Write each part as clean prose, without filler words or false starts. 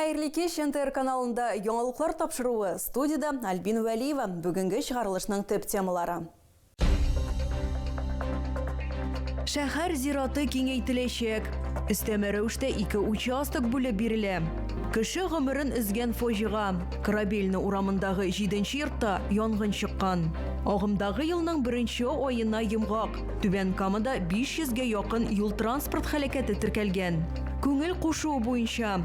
Хайырлы кеш НТР каналында яңалыклар тапшыруы студияда Альбин Вәлиева бүгінгі шығарылышның төп темалары. Шәһәр зираты киңәйтеләчәк. Өстәмә рәвештә 2 участок бүлеп бирелә. Кеше гомерен изгән фаҗига. Корабельне урамындагы 7нче йортта янгын чыккан. Агымдагы елның 1нче аена йомгак. Түбән Камада 500гә якын юл транспорт һәлакәте теркәлгән. Күңел кушуы буенча.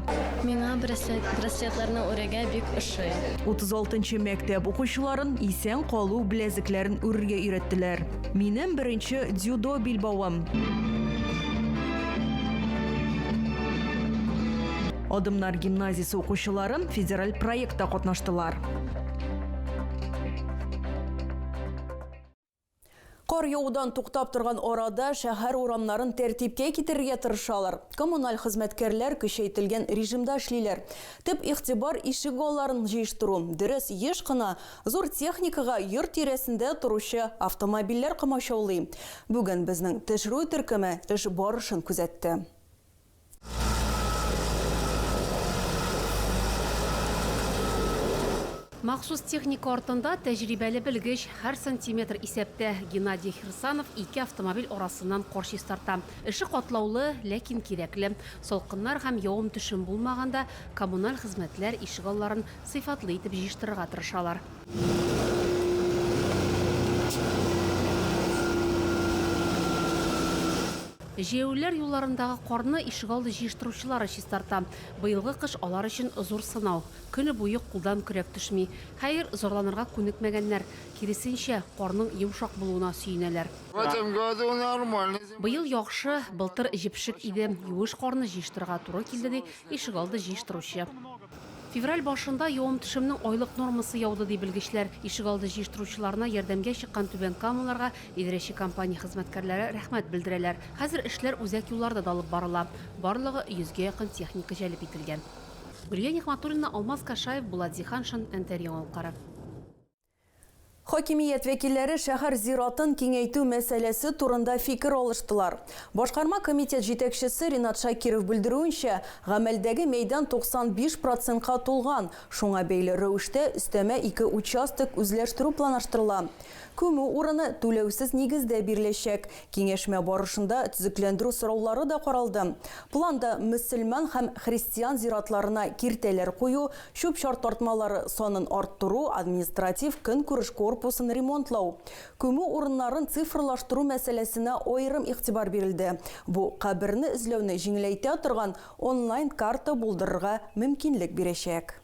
Миңа браслетларны үрәгә бик ошый. 36нчы мәктәп укучыларын исән калу беләзекләрен үрергә өйрәттеләр. Минем беренче дзюдо билбавым. Адымнар гимназиясе укучылары федераль проектта катнаштылар. Кар яудан туктап торган арада шәһәр урамнарын тәртипкә китерергә тырышалар. Коммуналь хезмәткәрләр көчәйтелгән режимда эшлиләр. Төп игътибар ишек алларын җыештыру. Дөрес, еш кына зур техникага йорт тирәсендә торучы автомобильләр камашаулый. Бүген безнең төшерү төркеме эш барышын күзәтте. Махсус техника артында тәҗрибәле белгеч һәр сантиметр исәптә Геннадий Хирсанов 2 автомобиль арасыннан каршы тарта. Эше катлаулы, ләкин кирәкле. Салкыннар һәм явым төшем булмаганда коммуналь хезмәтләр ишегалларын сыйфатлы итеп җыештырырга тырышалар. Җәяүләр юлларындагы карны ишегалды җыештыручылар чистарта. Быелгы кыш алар өчен зур сынау. Көне буе кулдан көрәк төшми. Хәер, зарланырга күнекмәгәннәр. Киресенчә, карның йомшак булуына сөенәләр. В этом году нормально. Быел яхшы, былтыр җипшек иде. Юеш карны җыештырырга туры килде ди ишегалды җыештыручы. Февраль башында явым төшемнең айлык нормасы яуды ди белгечләр. Ишегалды җыештыручыларына ярдәмгә чыккан Түбән Камаларга идарәче компания хезмәткәрләре рәхмәт белдерәләр. Хәзер эшләр үзәк юлларда да алып барыла. Барлыгы 100гә якын техника җәлеп ителгән. Гөлия Нигъмәтуллина, Алмаз Кашаев, Булат Зиханшин, НТР яңалыклары. Хакимият вәкилләре шәһәр зиратын киңәйтү мәсьәләсе турында фикер алыштылар. Башкарма комитет җитәкчесе Ринат Шакиров белдерүенчә, гамәлдәге мәйдан 95%-ка тулган. Шуңа бәйле рәвештә өстәмә 2 участок үзләштерү планлаштырыла. Күмү урыны түләүсез нигездә биреләчәк. Киңәшмә барышында төзекләндерү сораулары да каралды. Планда мөселман һәм христиан зиратларына киртәләр кую, чүп шарт тартмалары санын арттыру, административ көнкүреш корпусын ремонтлау. Күмү урыннарын цифрлаштыру мәсьәләсенә аерым игътибар бирелде. Бу каберне эзләүне җиңеләйтә торган онлайн карта булдырырга мөмкинлек бирәчәк.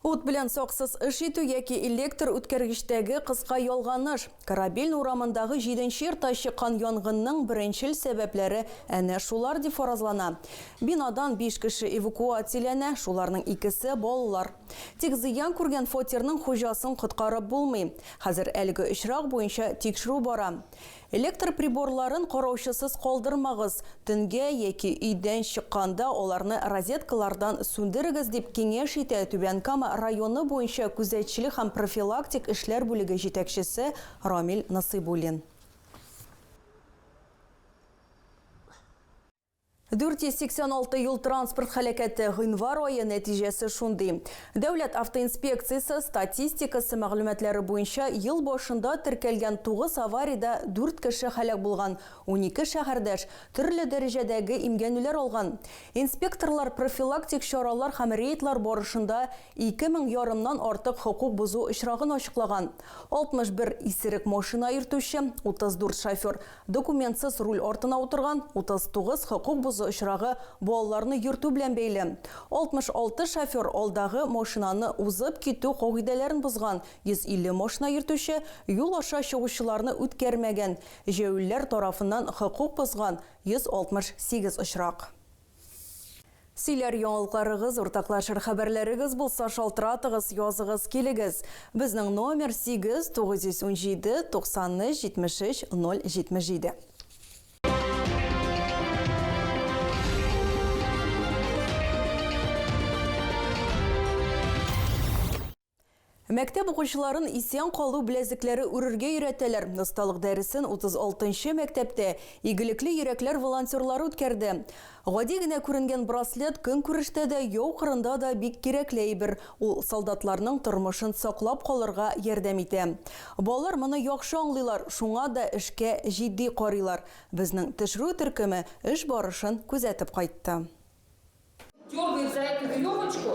Ут белән саксыз эш итү яки электр үткәргечтәге кыска ялганыш. Корабель урамындагы 7нче йортта чыккан янгынның беренчел сәбәпләре әнә шулар дип фаразлана. Бинадан 5 кеше эвакуацияләнә, шуларның 2се балалар. Тик зыян күргән фатирның хуҗасын коткарып булмый. Хәзер әлеге очрак буенча тикшерү бара. Электр приборларын караучысыз калдырмагыз. Төнгә яки өйдән чыкканда аларны розеткалардан сүндерегез дип киңәш итә Түбән Кама районы буенча күзәтчелек һәм профилактик эшләр бүлеге җитәкчесе Рамил Насыйбуллин. 486 юл транспорт һәлакәте гыйнвар ае нәтиҗәсе шундый. Дәүләт автоинспекциясе статистикасы мәгълүматлары буенча ел башында теркәлгән 9 авариядә 4 кеше һәлак булган, 12 шәһәрдәш төрле дәрәҗәдәге имгәнүләр алган. Инспекторлар профилактик чаралар һәм рейдлар барышында 2000 ярымнан артык хокук бузу очрагын ачыклаган. 61 исерек машина йөртүче, 34 шофер документсыз руль артына утырган, 39 хокук бузу очрагы балаларны йөртү белән бәйле. 66 шофер алдагы машинаны узып китү кагыйдәләрен бузган. 150 машина йөртүче юл аша чыгучыларны үткәрмәгән. Җәяүләр тарафыннан хокук бузган 168 очрак. Сөйләр яңалыкларыгыз, уртаклашыр хәбәрләрегез булса шалтыратыгыз, языгыз килегез. Безнең номер 8 917 90 73 077. Мәктәп укучыларын исән калу беләзекләре үрергә өйрәтәләр. Осталык дәресен 36-нчы мәктәптә игелекле йөрәкләр волонтерлары үткәрде. Гади генә күренгән браслет көнкүрештә дә, яу кырында да бик кирәкле әйбер. Ул солдатларның тормышын саклап калырга ярдәм итә. Балалар моны яхшы аңлыйлар, шуңа да эшкә җитди карыйлар. Безнең төшерү төркеме эш барышын күзәтеп кайтты. Дергает за эту веревочку,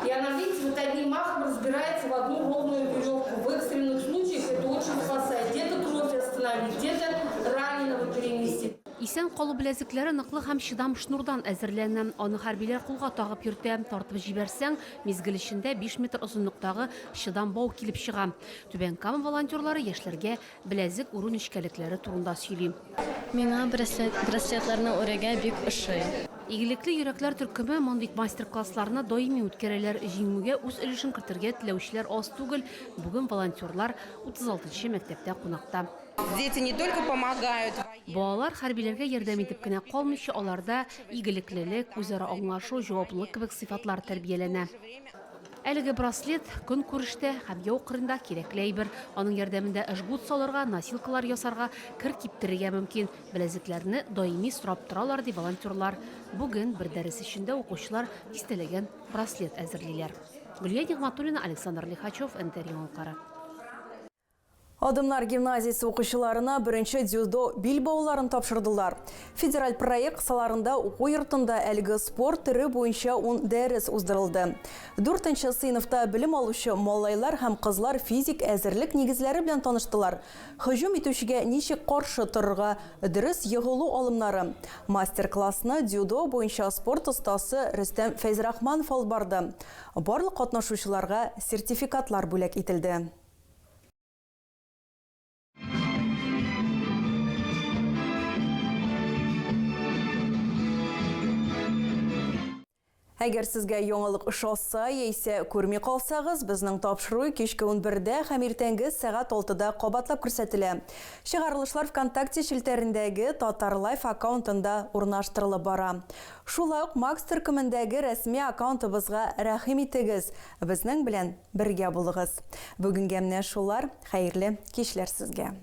и она, видите, вот одним махом разбирается в одну ровную веревку. В экстренных случаях это очень спасает. Где-то кровь остановить, где-то раненого переместить. Исән калу беләзекләре ныклы һәм чыдам шнурдан әзерләнә. Аны хәрбиләр кулга тагып йөртә. Тартып җибәрсәң, мизгел эчендә 5 метр озынлыктагы чыдам бау килеп чыга. Түбән Кама волонтерлары яшьләргә беләзек урын нечкәлекләре турында сөйли. Миңа браслетларны үрергә бик ошый. Игелекле йөрәкләр төркеме мондый мастер-классларны даими үткәрәләр. Җиңүгә үз өлешен кертергә теләүчеләр аз түгел. Бүген волонтерлар 36-нчы мәктәптә кунакта. Дети не только помогают. Балалар хәрбиләргә ярдәм итеп кенә калмыйча, аларда игелеклелек, үзара аңлашу, җаваплылык кебек сыйфатлар тәрбияләнә. Әлеге браслет көн күрештә һәм яу кырында кирәкле әйбер. Аның ярдәмендә жгут салырга, носилкалар ясарга, кир киптерергә мөмкин. Беләзекләрне даими сорап торалар ди волонтерлар. Бүген бер дәрес эчендә укучылар кистәләгән браслет әзерлиләр. Гөлия Нигъматуллина, Александр Лихачев, НТР Яңалкары. Адымнар гимназиясе укучыларына беренче дзюдо билбауларын тапшырдылар. Федераль проект саларында уку йортында әлеге спорт түрі буенча 10 дәрес уздырылды. 4-нчы сыйныфта белем алучы малайлар һәм кызлар физик әзерлек нигезләре белән таныштылар. Һөҗүм итүчегә ничек каршы торырга, дөрес егылу алымнары. Мастер-классны дзюдо буенча спорт остасы Рөстәм Фәйзрахманов алып барды. Барлык катнашучыларга сертификатлар бүләк ителде. Әгәр сезгә яңалык ошаса, яисә күрми калсагыз, безнең тапшыру кичке 11-дә һәм иртәнге сәгать 6-да кабатлап күрсәтелә. Чыгарылышлар ВКонтакте шелтәрендәге Татар Лайф аккаунтында урнаштырылып бара. Шулай ук Макс төркемендәге рәсми аккаунтыбызга рәхим итегез. Безнең белән бергә булыгыз. Бүгенгә менә шулар. Хәерле кичләр сезгә.